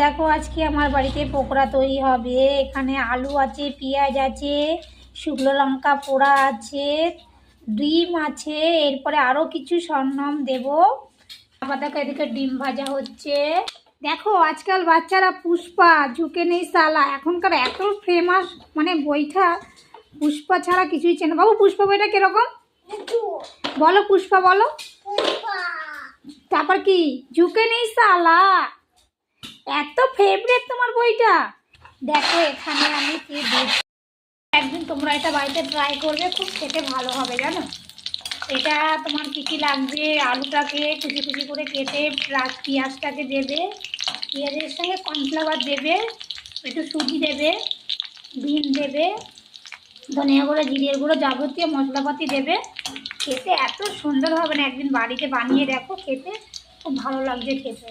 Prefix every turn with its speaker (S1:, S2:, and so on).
S1: দেখো আজকে আমার বাড়িতে পকোড়া তৈরি হবে। এখানে আলু আছে, পেঁয়াজ আছে, শুকনো লঙ্কা পোড়া আছে, ডিম আছে, এরপরে আরও কিছু সরঞ্জাম দেবো। আবার দেখো এদিকে ডিম ভাজা হচ্ছে। দেখো আজকাল বাচ্চারা পুষ্পা, ঝুঁকে নেই সালা, এখনকার এত ফেমাস মানে বইটা, পুষ্পা ছাড়া কিছুই চেনে। বাবু পুষ্পা বইটা কিরকম বলো? পুষ্পা বলো। তারপর কি ঝুঁকে নেই সালা, এত ফেভারিট তোমার বইটা। দেখো এখানে আমি কি দিচ্ছি, একদিন তোমরা এটা বাড়িতে ট্রাই করবে, খুব খেতে ভালো হবে জানো। এটা তোমার কী কী লাগবে, আলুটাকে কুচি কুচি করে কেটে পেঁয়াজটাকে দেবে, পেঁয়াজের সঙ্গে কর্নফ্লাওয়ার দেবে, একটু সুজি দেবে, ডিম দেবে, ধনিয়া গুঁড়ো, জিরের গুঁড়ো, যাবতীয় মশলাপাতি দেবে। খেতে এত সুন্দর হবে না, একদিন বাড়িতে বানিয়ে দেখো, খেতে খুব ভালো লাগবে খেতে।